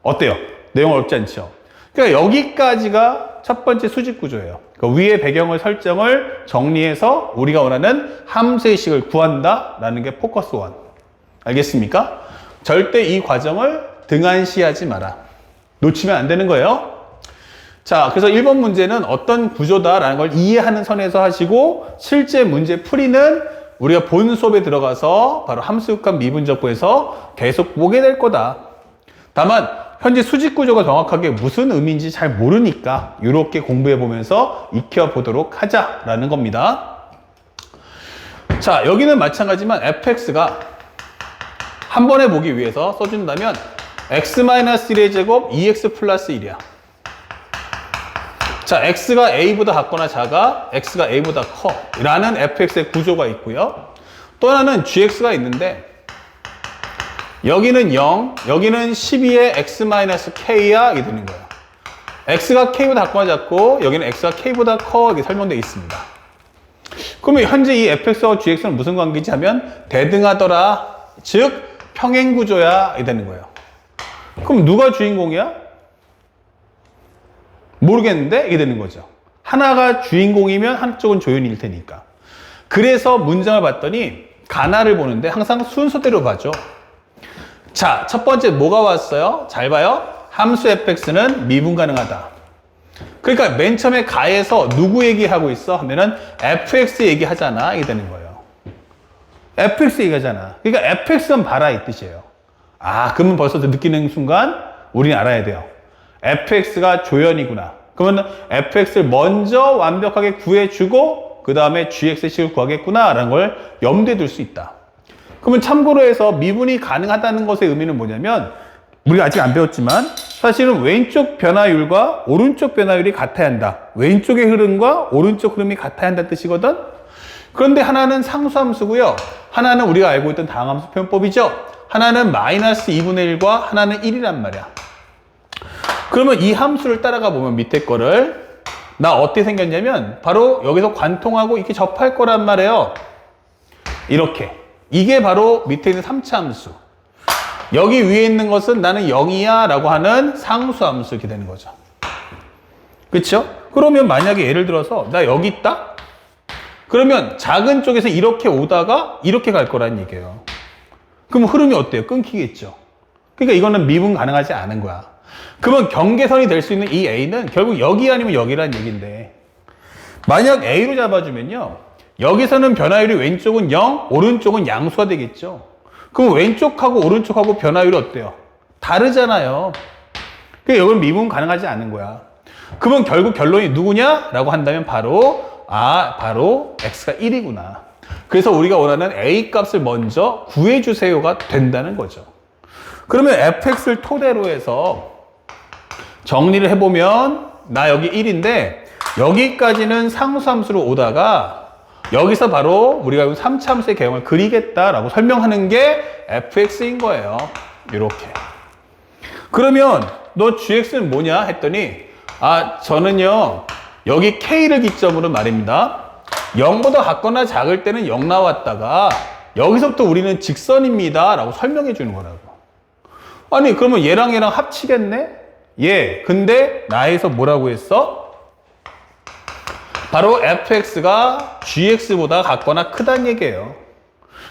S1: 어때요? 내용 어렵지 않죠? 그러니까 여기까지가 첫 번째 수직 구조예요. 그 위의 배경을 설정을 정리해서 우리가 원하는 함수의 식을 구한다라는 게 포커스 1. 알겠습니까? 절대 이 과정을 등한시하지 마라. 놓치면 안 되는 거예요. 자, 그래서 1번 문제는 어떤 구조다라는 걸 이해하는 선에서 하시고 실제 문제 풀이는 우리가 본 수업에 들어가서 바로 함수육합 미분적분에서 계속 보게 될 거다. 다만 현재 수직 구조가 정확하게 무슨 의미인지 잘 모르니까 이렇게 공부해 보면서 익혀보도록 하자라는 겁니다. 자, 여기는 마찬가지지만 fx가 한 번에 보기 위해서 써준다면 x-1의 제곱 2x 플러스 1이야. 자, x가 a보다 작거나 작아, x가 a보다 커 라는 fx의 구조가 있고요. 또 하나는 gx가 있는데 여기는 0, 여기는 12의 x-k야 이게 되는 거예요. x가 k보다 작거나 작고 여기는 x가 k보다 커 이렇게 설명되어 있습니다. 그러면 현재 이 fx와 gx는 무슨 관계지 하면 대등하더라, 즉 평행구조야 이렇게 되는 거예요. 그럼 누가 주인공이야? 모르겠는데 이게 되는 거죠. 하나가 주인공이면 한쪽은 조연일 테니까. 그래서 문장을 봤더니 가나를 보는데 항상 순서대로 봐줘. 자, 첫 번째 뭐가 왔어요? 잘 봐요. 함수 fx는 미분 가능하다. 그러니까 맨 처음에 가에서 누구 얘기하고 있어? 하면은 fx 얘기하잖아. 이게 되는 거예요. fx 얘기하잖아. 그러니까 fx는 봐라 이 뜻이에요. 아, 그러면 벌써 느끼는 순간 우리는 알아야 돼요. fx가 조연이구나. 그러면 fx를 먼저 완벽하게 구해주고 그 다음에 gx의 식을 구하겠구나 라는 걸 염두에 둘 수 있다. 그러면 참고로 해서 미분이 가능하다는 것의 의미는 뭐냐면 우리가 아직 안 배웠지만 사실은 왼쪽 변화율과 오른쪽 변화율이 같아야 한다. 왼쪽의 흐름과 오른쪽 흐름이 같아야 한다는 뜻이거든. 그런데 하나는 상수함수고요. 하나는 우리가 알고 있던 다항함수 표현법이죠. 하나는 마이너스 2분의 1과 하나는 1이란 말이야. 그러면 이 함수를 따라가 보면 밑에 거를 나 어떻게 생겼냐면 바로 여기서 관통하고 이렇게 접할 거란 말이에요. 이렇게. 이게 바로 밑에 있는 3차 함수. 여기 위에 있는 것은 나는 0이야 라고 하는 상수 함수 이렇게 되는 거죠. 그렇죠? 그러면 만약에 예를 들어서 나 여기 있다? 그러면 작은 쪽에서 이렇게 오다가 이렇게 갈 거란 얘기예요. 그럼 흐름이 어때요? 끊기겠죠. 그러니까 이거는 미분 가능하지 않은 거야. 그러면 경계선이 될 수 있는 이 A는 결국 여기 아니면 여기란 얘기인데 만약 A로 잡아주면요. 여기서는 변화율이 왼쪽은 0, 오른쪽은 양수가 되겠죠. 그럼 왼쪽하고 오른쪽하고 변화율이 어때요? 다르잖아요. 그러니까 이건 미분 가능하지 않은 거야. 그러면 결국 결론이 누구냐? 라고 한다면 바로 X가 1이구나. 그래서 우리가 원하는 A 값을 먼저 구해주세요가 된다는 거죠. 그러면 fx를 토대로 해서 정리를 해보면 나 여기 1인데 여기까지는 상수함수로 오다가 여기서 바로 우리가 3차 함수의 개형을 그리겠다라고 설명하는 게 fx인 거예요. 이렇게. 그러면 너 gx는 뭐냐 했더니 저는요 여기 k를 기점으로 말입니다. 0보다 같거나 작을 때는 0 나왔다가 여기서부터 우리는 직선입니다 라고 설명해 주는 거라고. 아니 그러면 얘랑 얘랑 합치겠네? 예. 근데 나에서 뭐라고 했어? 바로 fx가 gx보다 같거나 크다는 얘기예요.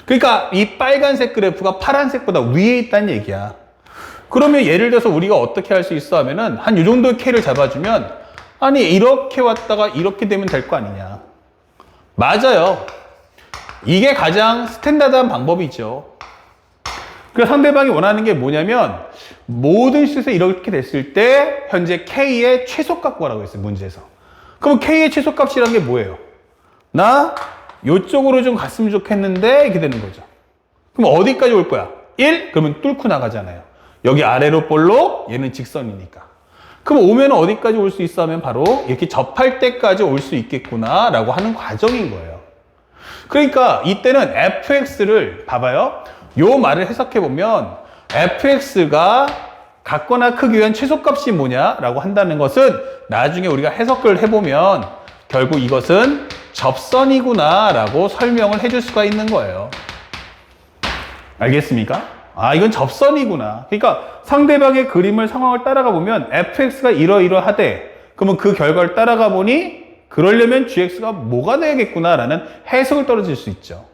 S1: 그러니까 이 빨간색 그래프가 파란색보다 위에 있다는 얘기야. 그러면 예를 들어서 우리가 어떻게 할 수 있어 하면은 한 이 정도의 k를 잡아주면 아니 이렇게 왔다가 이렇게 되면 될 거 아니냐. 맞아요. 이게 가장 스탠다드한 방법이죠. 그래서 상대방이 원하는 게 뭐냐면 모든 식에서 이렇게 됐을 때 현재 K의 최소값 구하라고 했어요. 문제에서. 그럼 K의 최소값이란 게 뭐예요? 나 이쪽으로 좀 갔으면 좋겠는데 이렇게 되는 거죠. 그럼 어디까지 올 거야? 1? 그러면 뚫고 나가잖아요. 여기 아래로 볼록 얘는 직선이니까. 그럼 오면 어디까지 올 수 있어 하면 바로 이렇게 접할 때까지 올 수 있겠구나 라고 하는 과정인 거예요. 그러니까 이때는 fx를 봐봐요. 요 말을 해석해 보면 fx가 같거나 크기 위한 최소값이 뭐냐라고 한다는 것은 나중에 우리가 해석을 해보면 결국 이것은 접선이구나 라고 설명을 해줄 수가 있는 거예요. 알겠습니까? 이건 접선이구나. 그러니까 상대방의 그림을 상황을 따라가 보면 fx가 이러이러하되 그러면 그 결과를 따라가 보니 그러려면 gx가 뭐가 돼야겠구나라는 해석을 떨어질 수 있죠.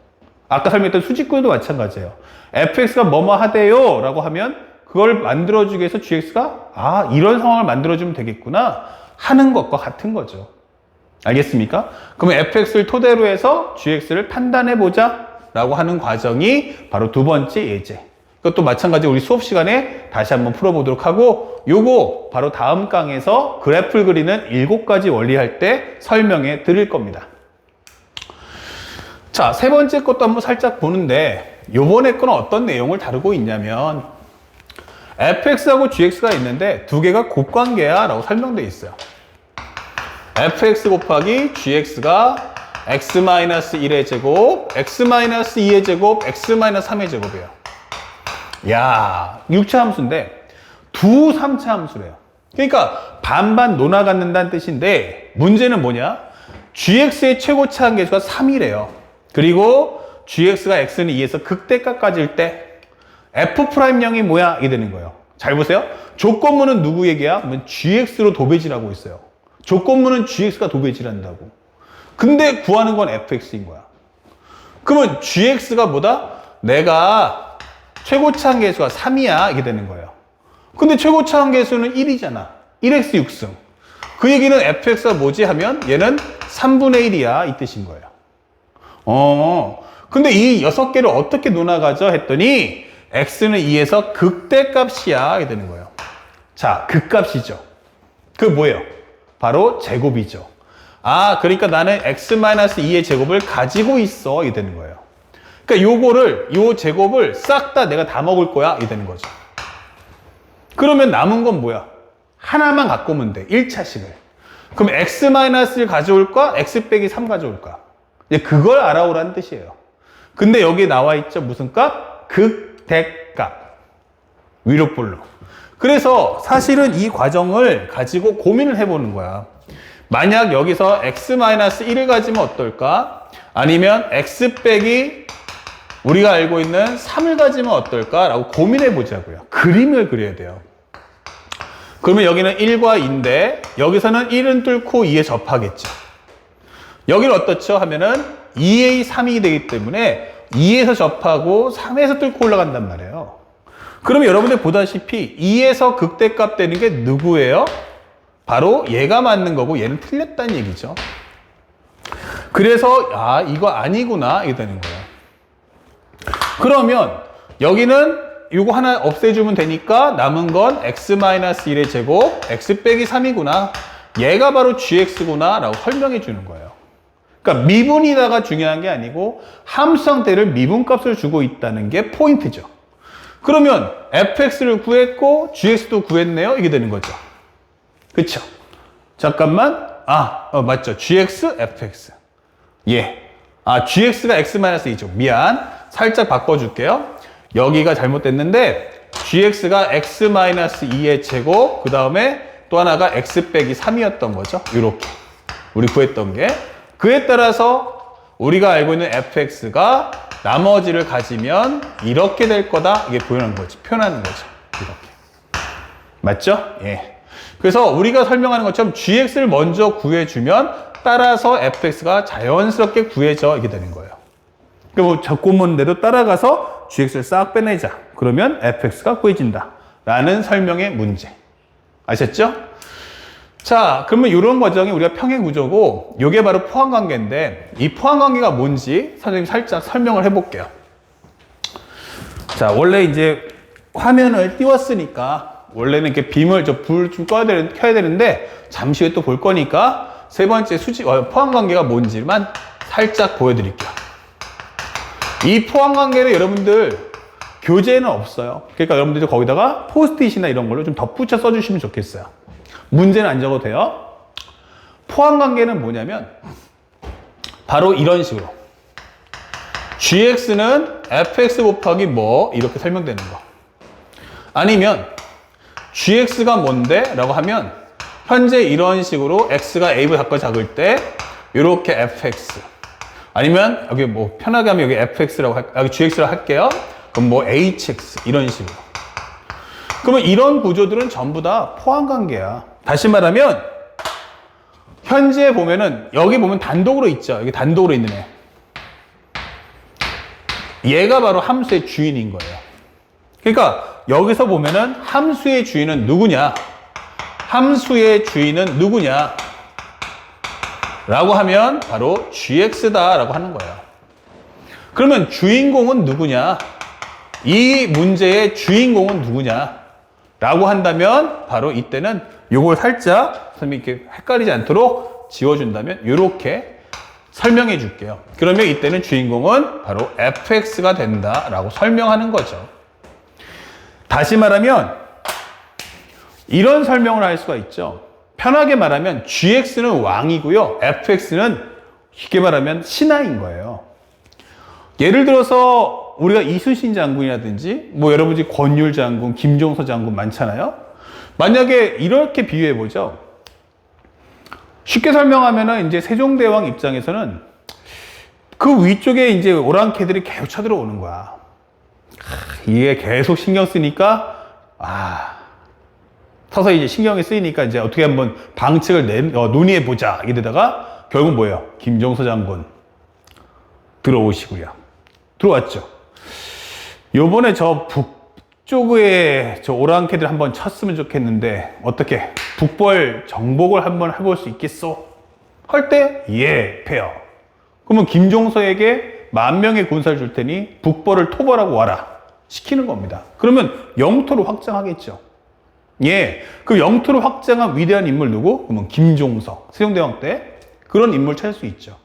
S1: 아까 설명했던 수직구도 마찬가지예요. fx가 뭐뭐 하대요 라고 하면 그걸 만들어주기 위해서 gx가 이런 상황을 만들어주면 되겠구나 하는 것과 같은 거죠. 알겠습니까? 그러면 fx를 토대로 해서 gx를 판단해보자 라고 하는 과정이 바로 두 번째 예제. 그것도 마찬가지로 우리 수업 시간에 다시 한번 풀어보도록 하고, 요거 바로 다음 강에서 그래프를 그리는 7가지 원리 할 때 설명해 드릴 겁니다. 자, 세 번째 것도 한번 살짝 보는데, 요번에 거는 어떤 내용을 다루고 있냐면 fx하고 gx가 있는데 두 개가 곱관계야 라고 설명되어 있어요. fx 곱하기 gx가 x-1의 제곱, x-2의 제곱, x-3의 제곱이에요. 야, 6차 함수인데 두 3차 함수래요. 그러니까 반반 논아 갖는다는 뜻인데 문제는 뭐냐? gx의 최고차 한계수가 3이래요. 그리고 gx가 x는 2에서 극대값까지일 때 f'0이 뭐야? 이게 되는 거예요. 잘 보세요. 조건문은 누구 얘기야? gx로 도배질하고 있어요. 조건문은 gx가 도배질한다고. 근데 구하는 건 fx인 거야. 그러면 gx가 뭐다? 내가 최고차 한계수가 3이야. 이게 되는 거예요. 근데 최고차 한계수는 1이잖아. 1x 6승. 그 얘기는 fx가 뭐지 하면 얘는 3분의 1이야. 이 뜻인 거예요. 근데 이 6개를 어떻게 논아가죠? 했더니 x는 2에서 극대값이야. 이게 되는 거예요. 자, 극값이죠. 그 뭐예요? 바로 제곱이죠. 그러니까 나는 x-2의 제곱을 가지고 있어. 이게 되는 거예요. 그러니까 요 제곱을 싹 다 내가 다 먹을 거야. 이게 되는 거죠. 그러면 남은 건 뭐야? 하나만 갖고 오면 돼. 1차식을. 그럼 x-를 가져올까? x 빼기 3 가져올까? 이제 그걸 알아오라는 뜻이에요. 근데 여기 나와 있죠. 무슨 값? 극대값. 위로볼로. 그래서 사실은 이 과정을 가지고 고민을 해보는 거야. 만약 여기서 x-1을 가지면 어떨까? 아니면 x 빼기 우리가 알고 있는 3을 가지면 어떨까? 라고 고민해 보자고요. 그림을 그려야 돼요. 그러면 여기는 1과 2인데 여기서는 1은 뚫고 2에 접하겠죠. 여기는 어떻죠? 하면은 2의 3이 되기 때문에 2에서 접하고 3에서 뚫고 올라간단 말이에요. 그러면 여러분들 보다시피 2에서 극대값 되는 게 누구예요? 바로 얘가 맞는 거고 얘는 틀렸다는 얘기죠. 그래서 이거 아니구나 이게 되는 거예요. 그러면 여기는 이거 하나 없애주면 되니까 남은 건 x-1의 제곱 x 빼기 3이구나. 얘가 바로 gx구나 라고 설명해 주는 거예요. 그러니까 미분이다가 중요한 게 아니고 함수 상태를 미분값을 주고 있다는 게 포인트죠. 그러면 fx를 구했고 gx도 구했네요. 이게 되는 거죠. 그쵸? 잠깐만. 맞죠. gx, fx. gx가 x-2죠. 미안. 살짝 바꿔줄게요. 여기가 잘못됐는데 gx가 x-2의 제곱, 그 다음에 또 하나가 x 빼기 3이었던 거죠. 이렇게 우리 구했던 게. 그에 따라서 우리가 알고 있는 fx가 나머지를 가지면 이렇게 될 거다. 이게 표현하는 거죠. 이렇게. 맞죠? 예. 그래서 우리가 설명하는 것처럼 gx를 먼저 구해주면 따라서 fx가 자연스럽게 구해져. 이게 되는 거예요. 그럼 조건문대로 따라가서 gx를 싹 빼내자. 그러면 fx가 구해진다. 라는 설명의 문제. 아셨죠? 자, 그러면 이런 과정이 우리가 평행구조고 이게 바로 포항관계인데 이 포항관계가 뭔지 선생님 살짝 설명을 해볼게요. 자, 원래 이제 화면을 띄웠으니까 원래는 이렇게 빔을 불 좀 켜야 되는데 잠시 후에 또 볼 거니까 세 번째 포항관계가 뭔지만 살짝 보여드릴게요. 이 포항관계는 여러분들 교재에는 없어요. 그러니까 여러분들이 거기다가 포스트잇이나 이런 걸로 좀 덧붙여 써주시면 좋겠어요. 문제는 안 적어도 돼요. 포항관계는 뭐냐면 바로 이런 식으로 gx는 fx 곱하기 뭐 이렇게 설명되는 거. 아니면 gx가 뭔데? 라고 하면 현재 이런 식으로 x가 a보다 작을 때 이렇게 fx 아니면 여기 뭐 편하게 하면 여기 fx라고 여기 gx라고 할게요. 그럼 뭐 hx 이런 식으로. 그러면 이런 구조들은 전부 다 포항관계야. 다시 말하면 현재 보면은 여기 보면 단독으로 있죠. 여기 단독으로 있는 애. 얘가 바로 함수의 주인인 거예요. 그러니까 여기서 보면은 함수의 주인은 누구냐? 함수의 주인은 누구냐? 라고 하면 바로 gx다 라고 하는 거예요. 그러면 주인공은 누구냐? 이 문제의 주인공은 누구냐? 라고 한다면 바로 이때는 요걸 살짝 선생님이 이렇게 헷갈리지 않도록 지워준다면 이렇게 설명해 줄게요. 그러면 이때는 주인공은 바로 fx가 된다 라고 설명하는 거죠. 다시 말하면 이런 설명을 할 수가 있죠. 편하게 말하면 gx는 왕이고요. fx는 쉽게 말하면 신하인 거예요. 예를 들어서 우리가 이순신 장군이라든지 뭐 여러분이 권율 장군, 김종서 장군 많잖아요. 만약에 이렇게 비유해 보죠. 쉽게 설명하면은 이제 세종대왕 입장에서는 그 위쪽에 이제 오랑캐들이 계속 쳐들어오는 거야. 이게 계속 신경 쓰니까 서서히 이제 신경이 쓰이니까 이제 어떻게 한번 방책을 논의해 보자. 이러다가 결국 뭐예요? 김종서 장군 들어오시고요. 들어왔죠. 요번에 저 북쪽에 저 오랑캐들 한번 쳤으면 좋겠는데 어떻게 북벌 정복을 한번 해볼 수 있겠소? 할 때 예, 패요. 그러면 김종서에게 10,000명의 군사를 줄 테니 북벌을 토벌하고 와라. 시키는 겁니다. 그러면 영토를 확장하겠죠. 예, 그 영토를 확장한 위대한 인물 누구? 그러면 김종서. 세종대왕 때 그런 인물 찾을 수 있죠.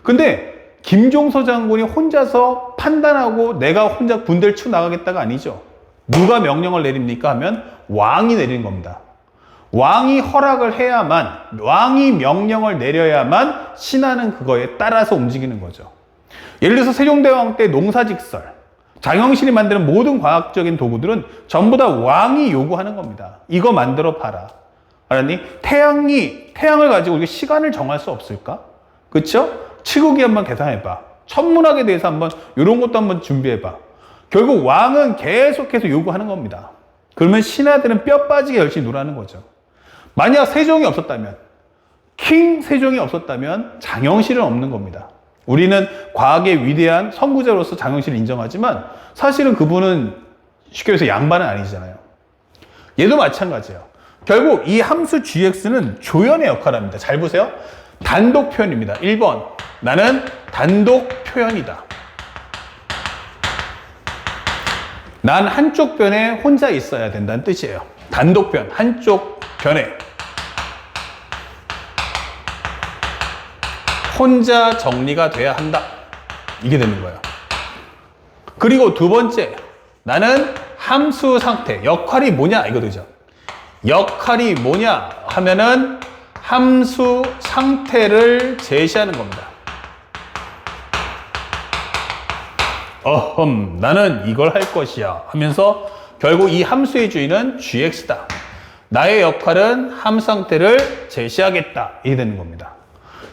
S1: 근데 김종서 장군이 혼자서 판단하고 내가 혼자 군대를 치고 나가겠다가 아니죠. 누가 명령을 내립니까 하면 왕이 내리는 겁니다. 왕이 허락을 해야만, 왕이 명령을 내려야만 신하는 그거에 따라서 움직이는 거죠. 예를 들어서 세종대왕 때 농사직설, 장영실이 만드는 모든 과학적인 도구들은 전부 다 왕이 요구하는 겁니다. 이거 만들어 봐라. 알았니? 태양을 가지고 우리가 시간을 정할 수 없을까? 그쵸? 치국이 한번 계산해봐. 천문학에 대해서 한번 이런 것도 한번 준비해봐. 결국 왕은 계속해서 요구하는 겁니다. 그러면 신하들은 뼈 빠지게 열심히 놀라는 거죠. 만약 세종이 없었다면, 킹 세종이 없었다면 장영실은 없는 겁니다. 우리는 과학의 위대한 선구자로서 장영실을 인정하지만 사실은 그분은 쉽게 해서 양반은 아니잖아요. 얘도 마찬가지예요. 결국 이 함수 gx는 조연의 역할을 합니다. 잘 보세요. 단독 표현입니다. 1번. 나는 단독 표현이다. 난 한쪽 변에 혼자 있어야 된다는 뜻이에요. 단독 변, 한쪽 변에 혼자 정리가 돼야 한다. 이게 되는 거예요. 그리고 두 번째, 나는 함수 상태, 역할이 뭐냐? 이거 되죠. 역할이 뭐냐 하면은 함수 상태를 제시하는 겁니다. 나는 이걸 할 것이야 하면서 결국 이 함수의 주인은 gx다. 나의 역할은 함수 상태를 제시하겠다. 이게 되는 겁니다.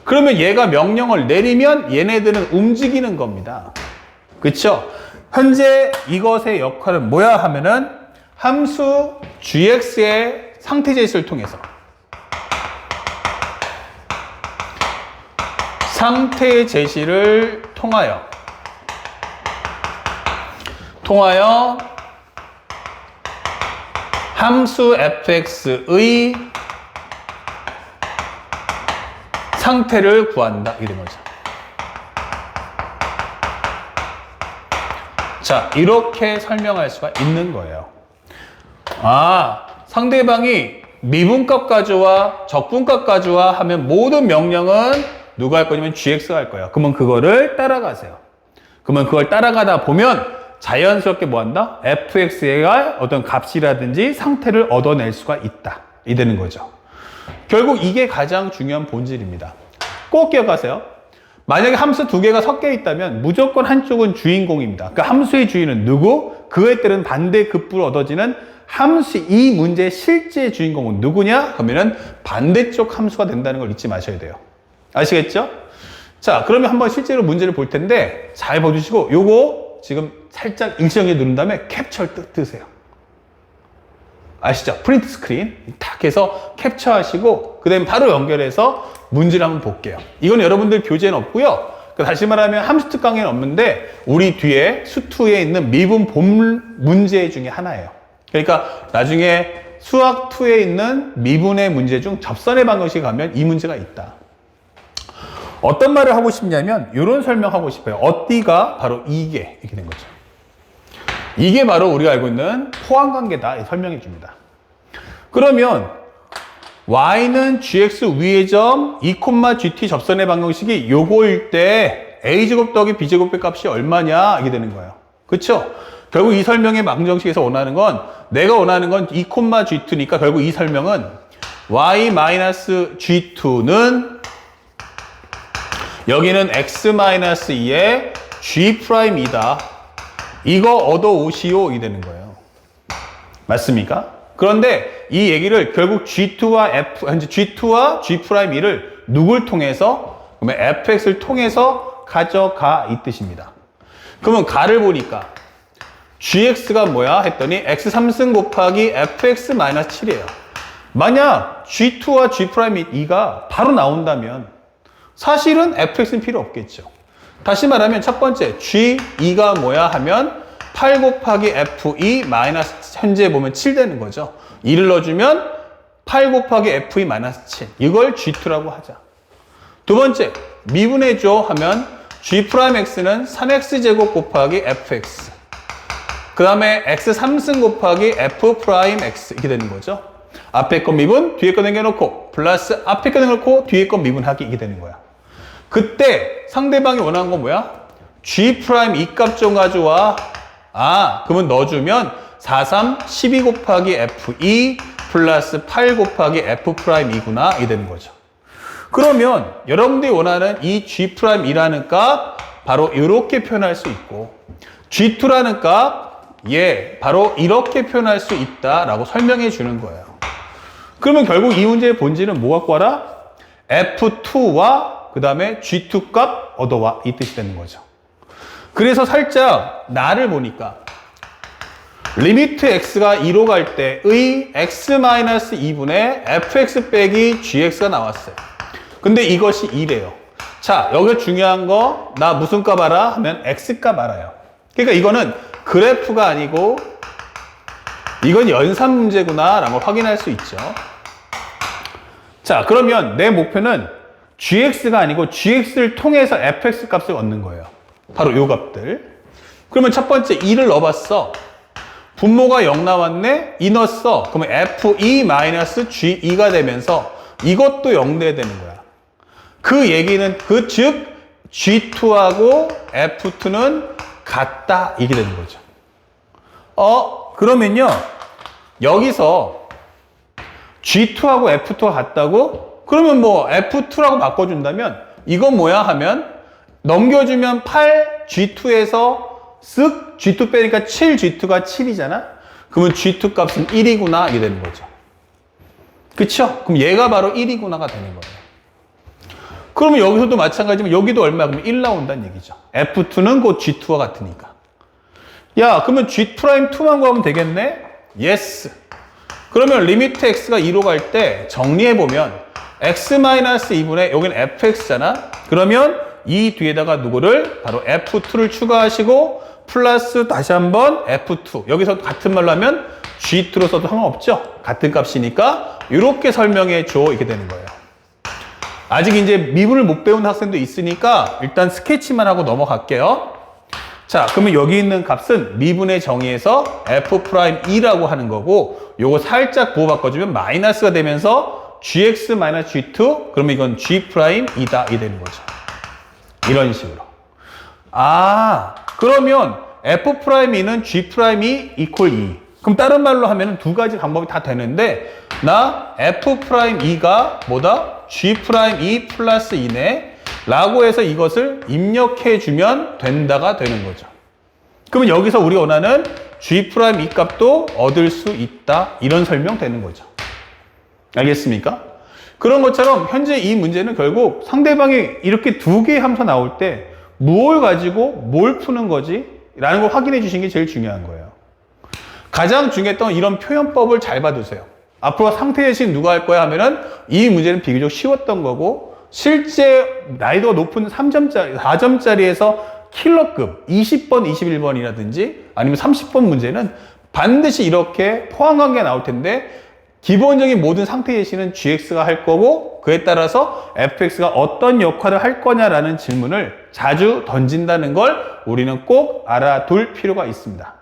S1: 그러면 얘가 명령을 내리면 얘네들은 움직이는 겁니다. 그쵸? 현재 이것의 역할은 뭐야 하면은 함수 gx의 상태 제시를 통해서 상태 제시를 통하여 함수 fx의 상태를 구한다. 이런 거죠. 자, 이렇게 설명할 수가 있는 거예요. 상대방이 미분값 가져와, 적분값 가져와 하면 모든 명령은 누가 할 거냐면 gx가 할 거예요. 그러면 그거를 따라가세요. 그러면 그걸 따라가다 보면 자연스럽게 뭐 한다? fx가 어떤 값이라든지 상태를 얻어낼 수가 있다. 이 되는 거죠. 결국 이게 가장 중요한 본질입니다. 꼭 기억하세요. 만약에 함수 두 개가 섞여 있다면 무조건 한쪽은 주인공입니다. 그 함수의 주인은 누구? 그에 따른 반대 급부로 얻어지는 함수, 이 문제의 실제 주인공은 누구냐? 그러면은 반대쪽 함수가 된다는 걸 잊지 마셔야 돼요. 아시겠죠? 자, 그러면 한번 실제로 문제를 볼 텐데 잘 봐주시고 요거 지금 살짝 일정에 누른 다음에 캡처를 뜨세요. 아시죠? 프린트 스크린 탁 해서 캡처하시고 그 다음에 바로 연결해서 문제를 한번 볼게요. 이건 여러분들 교재는 없고요. 다시 말하면 함수 특강에는 없는데 우리 뒤에 수투에 있는 미분 본 문제 중에 하나예요. 그러니까 나중에 수학 2에 있는 미분의 문제 중 접선의 방정식에 가면 이 문제가 있다. 어떤 말을 하고 싶냐면 이런 설명하고 싶어요. 어디가 바로 이게 이렇게 된 거죠. 이게 바로 우리가 알고 있는 포함관계다 설명해 줍니다. 그러면 y는 gx 위의 점 2, gt 접선의 방정식이 요거일 때 a제곱 더하기 b제곱의 값이 얼마냐 이게 되는 거예요. 그쵸? 결국 이 설명의 방정식에서 원하는 건 내가 원하는 건 2, g2니까 결국 이 설명은 y-g2는 여기는 x-2의 g'이다. 이거 얻어오시오 이 되는 거예요. 맞습니까? 그런데 이 얘기를 결국 G2와 G2와 G'를 누굴 통해서? 그러면 fx를 통해서 가져가 이 뜻입니다. 그러면 가를 보니까 gx가 뭐야? 했더니 x 3승 곱하기 fx-7이에요. 만약 G2와 G'2가 바로 나온다면 사실은 fx는 필요 없겠죠. 다시 말하면 첫 번째 G2가 뭐야 하면 8 곱하기 F2 마이너스 현재 보면 7 되는 거죠. 2를 넣어주면 8 곱하기 F2 마이너스 7 이걸 G2라고 하자. 두 번째 미분해줘 하면 G'X는 3X제곱 곱하기 FX 그 다음에 X 3승 곱하기 F'X 이렇게 되는 거죠. 앞에 거 미분 뒤에 거 남겨놓고 플러스 앞에 거 남겨놓고 뒤에 거 미분하기 이게 되는 거야. 그때 상대방이 원하는 건 뭐야? G' 이 값 좀 가져와. 그러면 넣어주면 4, 3, 12 곱하기 F2 플러스 8 곱하기 F'이구나. 이게 되는 거죠. 그러면 여러분들이 원하는 이 G'이라는 값 바로 이렇게 표현할 수 있고 G2라는 값 바로 이렇게 표현할 수 있다라고 설명해 주는 거예요. 그러면 결국 이 문제의 본질은 뭐 갖고 와라? F2와 그 다음에 G2 값 얻어와 이 뜻이 되는 거죠. 그래서 살짝 나를 보니까 리미트 x가 2로 갈 때의 x-2분의 fx 빼기 gx가 나왔어요. 근데 이것이 2래요. 자, 여기서 중요한 거 나 무슨 값 알아? 하면 x값 알아요. 그러니까 이거는 그래프가 아니고 이건 연산 문제구나 라는 걸 확인할 수 있죠. 자, 그러면 내 목표는 gx가 아니고 gx를 통해서 fx 값을 얻는 거예요. 바로 요 값들. 그러면 첫 번째 2를 넣어봤어. 분모가 0 나왔네? 2 넣었어. 그러면 fe-ge2가 되면서 이것도 0 돼야 되는 거야. 그 얘기는 즉 G2하고 F2는 같다 이게 되는 거죠. 그러면요 여기서 G2하고 F2가 같다고? 그러면 뭐 F2라고 바꿔준다면 이건 뭐야 하면 넘겨주면 8 G2에서 쓱 G2 빼니까 7 G2가 7이잖아? 그러면 G2 값은 1이구나 이게 되는 거죠. 그쵸? 그럼 얘가 바로 1이구나가 되는 거예요. 그러면 여기서도 마찬가지지만 여기도 얼마? 그러면 1 나온다는 얘기죠. F2는 곧 G2와 같으니까. 야, 그러면 G'2만 구하면 되겠네? Yes. 그러면 리미트 x가 2로 갈 때 정리해보면 x-2분의 여기는 fx잖아? 그러면 이 뒤에다가 누구를? 바로 F2를 추가하시고 플러스 다시 한번 F2. 여기서 같은 말로 하면 G2로 써도 상관없죠? 같은 값이니까 이렇게 설명해 줘. 이렇게 되는 거예요. 아직 이제 미분을 못 배운 학생도 있으니까 일단 스케치만 하고 넘어갈게요. 자, 그러면 여기 있는 값은 미분의 정의에서 F'E라고 하는 거고 요거 살짝 부호 바꿔주면 마이너스가 되면서 GX-G2 그러면 이건 G'이다 이 되는 거죠. 이런 식으로. 그러면 F'E는 G'E equal 2. 그럼 다른 말로 하면 두 가지 방법이 다 되는데 나 F'E가 뭐다? G'E 플러스 2네 라고 해서 이것을 입력해주면 된다가 되는 거죠. 그러면 여기서 우리 원하는 G'E 값도 얻을 수 있다 이런 설명 되는 거죠. 알겠습니까? 그런 것처럼 현재 이 문제는 결국 상대방이 이렇게 두 개의 함수가 나올 때 뭘 가지고 뭘 푸는 거지? 라는 걸 확인해 주시는 게 제일 중요한 거예요. 가장 중요했던 이런 표현법을 잘 봐두세요. 앞으로 상태 예시 누가 할 거야 하면은 이 문제는 비교적 쉬웠던 거고, 실제 난이도가 높은 3점짜리, 4점짜리에서 킬러급 20번, 21번이라든지 아니면 30번 문제는 반드시 이렇게 포함한 게 나올 텐데, 기본적인 모든 상태 예시는 GX가 할 거고, 그에 따라서 FX가 어떤 역할을 할 거냐라는 질문을 자주 던진다는 걸 우리는 꼭 알아둘 필요가 있습니다.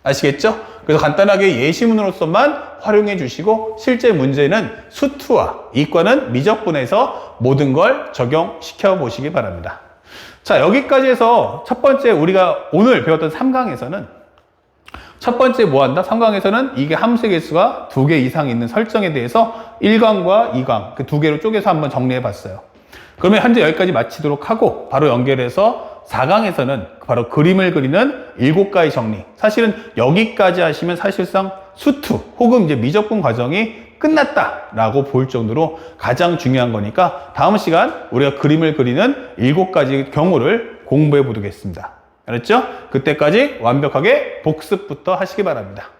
S1: 아시겠죠? 그래서 간단하게 예시문으로서만 활용해 주시고, 실제 문제는 수투와 이과는 미적분해서 모든 걸 적용시켜 보시기 바랍니다. 자, 여기까지 해서 첫 번째 우리가 오늘 배웠던 3강에서는 첫 번째 뭐 한다? 3강에서는 이게 함수의 개수가 2개 이상 있는 설정에 대해서 1강과 2강 그 두 개로 쪼개서 한번 정리해 봤어요. 그러면 현재 여기까지 마치도록 하고 바로 연결해서 4강에서는 바로 그림을 그리는 7가지 정리. 사실은 여기까지 하시면 사실상 수투 혹은 이제 미적분 과정이 끝났다라고 볼 정도로 가장 중요한 거니까 다음 시간 우리가 그림을 그리는 7가지 경우를 공부해 보도록 하겠습니다. 알았죠? 그때까지 완벽하게 복습부터 하시기 바랍니다.